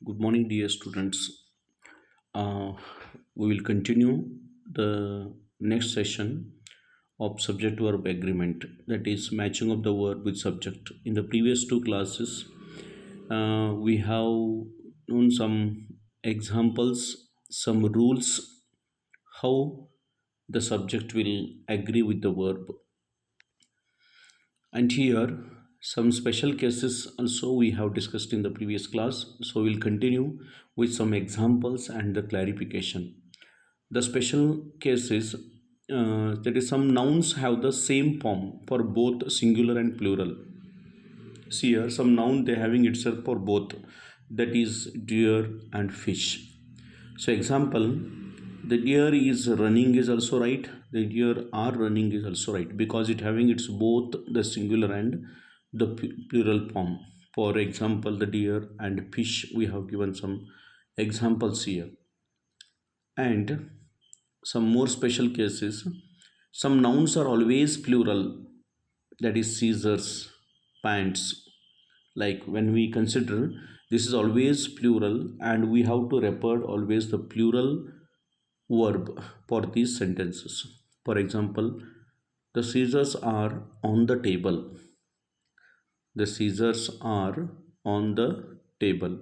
Good morning, dear students. Uh, we will continue the next session of subject verb agreement, that is, matching of the verb with subject. In the previous two classes, we have known some examples, some rules, how the subject will agree with the verb. And here, some special cases also we have discussed in the previous class. So we'll continue with some examples and the clarification. The special cases, that is, some nouns have the same form for both singular and plural. See here, some noun they having itself for both, that is deer and fish. So example, the deer is running is also right, the deer are running is also right, because it having its both the singular and the plural form. For example, the deer and fish, we have given some examples here. And some more special cases, some nouns are always plural, that is scissors, pants. Like when we consider, this is always plural and we have to refer always the plural verb for these sentences. For example, the scissors are on the table, the scissors are on the table.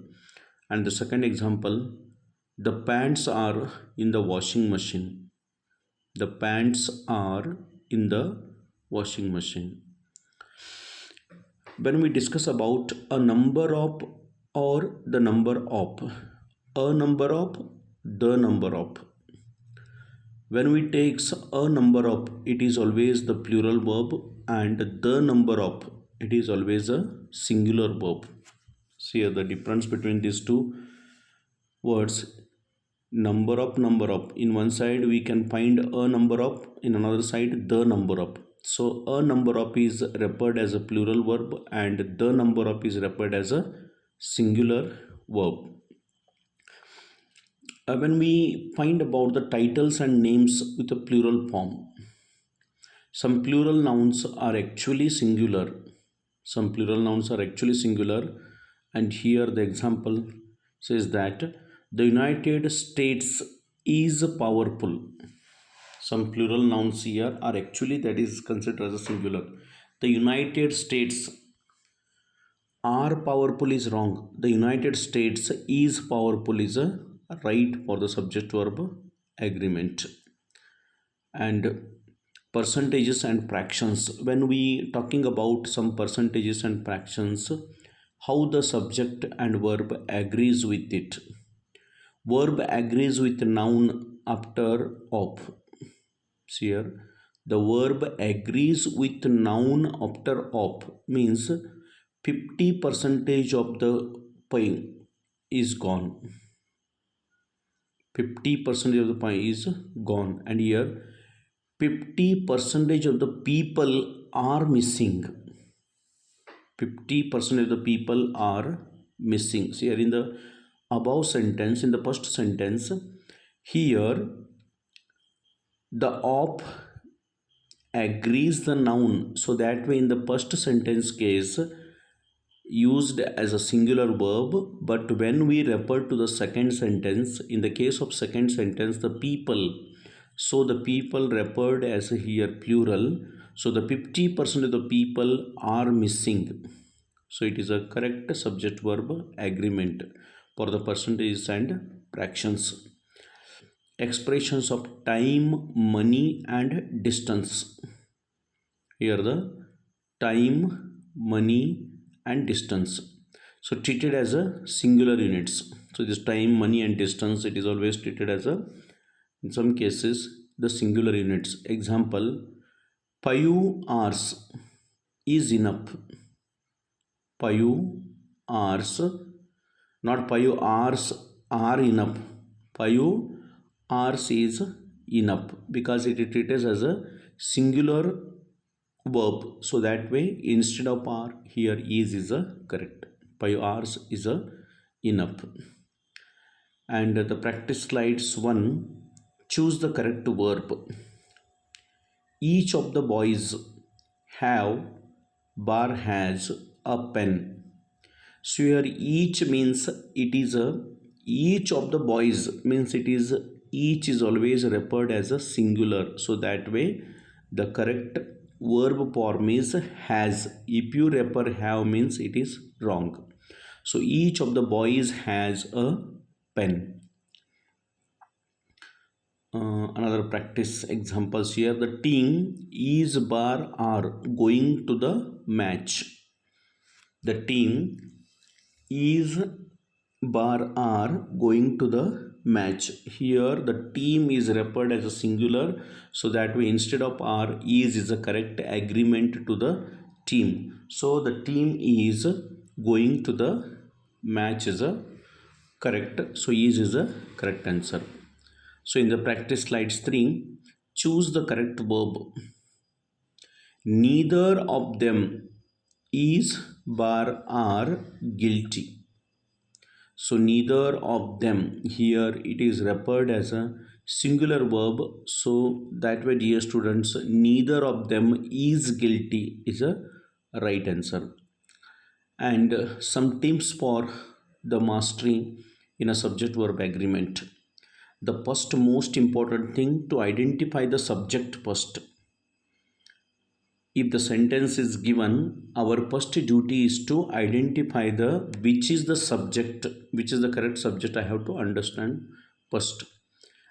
And the second example, the pants are in the washing machine, the pants are in the washing machine. When we discuss about a number of or the number of, a number of, the number of, when we takes a number of, it is always the plural verb, and the number of, it is always a singular verb. See here the difference between these two words. Number of, in one side we can find a number of, in another side the number of. So a number of is referred as a plural verb and the number of is referred as a singular verb. When we find about the titles and names with a plural form, some plural nouns are actually singular, some plural nouns are actually singular. And here the example says that the United States is powerful. Some plural nouns here are actually, that is considered as a singular. The United States are powerful is wrong, the United States is powerful is a right for the subject verb agreement. And percentages and fractions, when we talking about some percentages and fractions, how the subject and verb agrees with it. Verb agrees with noun after of. See here, the verb agrees with noun after of means 50 percentage of the pie is gone, 50 percentage of the pie is gone. And here 50 percentage of the people are missing, 50% of the people are missing. So here in the above sentence, in the first sentence, here the of agrees the noun, so that way in the first sentence case used as a singular verb. But when we refer to the second sentence, in the case of second sentence, the people, so the people referred as here plural, so the 50% of the people are missing. So it is a correct subject verb agreement for the percentages and fractions. Expressions of time, money and distance. Here the time, money and distance, so treated as a singular units. So this time, money and distance, it is always treated as a, in some cases, the singular units. Example, 5 hours is enough, 5 hours, not 5 hours are enough, 5 hours is enough, because it is treated as a singular verb. So that way instead of are, here is a correct, 5 hours is a enough. And the practice slides 1, choose the correct verb. Each of the boys have bar has a pen. So here each means it is a each of the boys means it is each is always referred as a singular. So that way the correct verb form is has. If you refer have means it is wrong. So each of the boys has a pen. Another practice examples here. The team is bar are going to the match. The team is bar are going to the match. Here the team is referred as a singular, so that way instead of are is a correct agreement to the team. So the team is going to the match is a correct. So is a correct answer. So in the practice slides 3, choose the correct verb. Neither of them is bar are guilty. So neither of them, here it is referred as a singular verb. So that way, dear students, neither of them is guilty is a right answer. And some tips for the mastery in a subject verb agreement. The first most important thing to identify the subject first. If the sentence is given, our first duty is to identify the which is the subject, which is the correct subject. I have to understand first.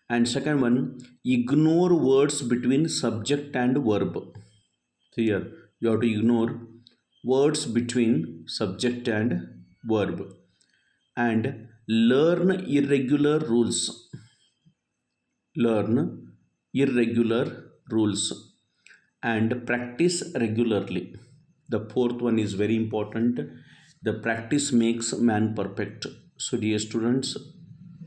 And second one, ignore words between subject and verb. So here you have to ignore words between subject and verb. And learn irregular rules. Learn irregular rules and practice regularly. The fourth one is very important. The practice makes man perfect. So dear students,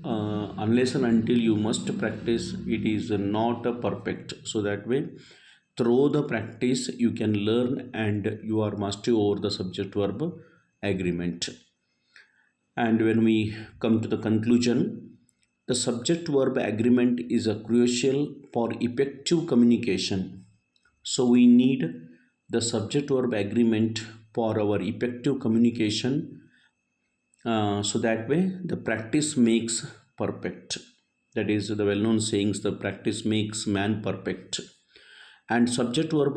unless and until you must practice, it is not a perfect. So that way, through the practice you can learn and you are master over the subject verb agreement. And when we come to the conclusion, the subject verb agreement is a crucial for effective communication. So we need the subject verb agreement for our effective communication. So that way the practice makes perfect. That is the well-known sayings, the practice makes man perfect. And subject verb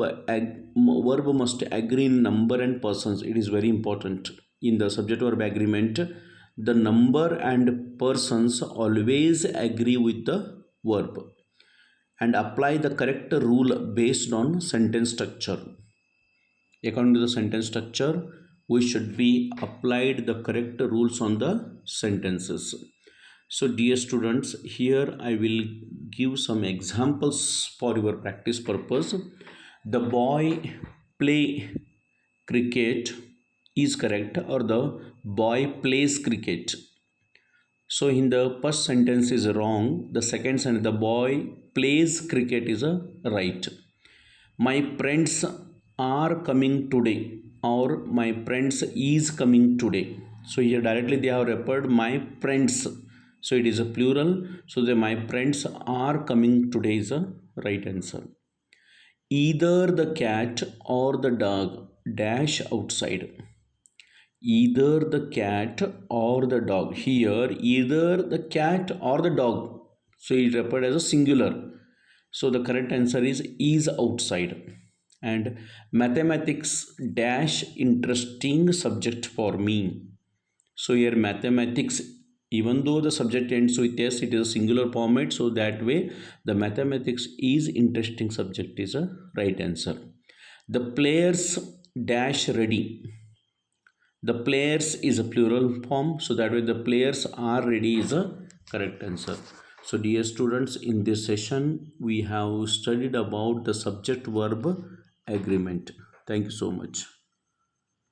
must agree in number and persons. It is very important. In the subject verb agreement, the number and persons always agree with the verb and apply the correct rule based on sentence structure. According to the sentence structure, we should be applied the correct rules on the sentences. So dear students, here I will give some examples for your practice purpose. The boy play cricket is correct, or the boy plays cricket. So in the first sentence is wrong. The second sentence, the boy plays cricket, is a right. My friends are coming today, or my friends is coming today. So here directly they have referred my friends. So it is a plural. So the my friends are coming today is a right answer. Either the cat or the dog dash outside. Either the cat or the dog. Here either the cat or the dog, so it referred as a singular. So the correct answer is outside. And mathematics dash interesting subject for me. So here mathematics, even though the subject ends with s, it is a singular format. So that way the mathematics is interesting subject is a right answer. The players dash ready. The players is a plural form, so that way the players are ready is a correct answer. So dear students, in this session we have studied about the subject verb agreement. Thank you so much.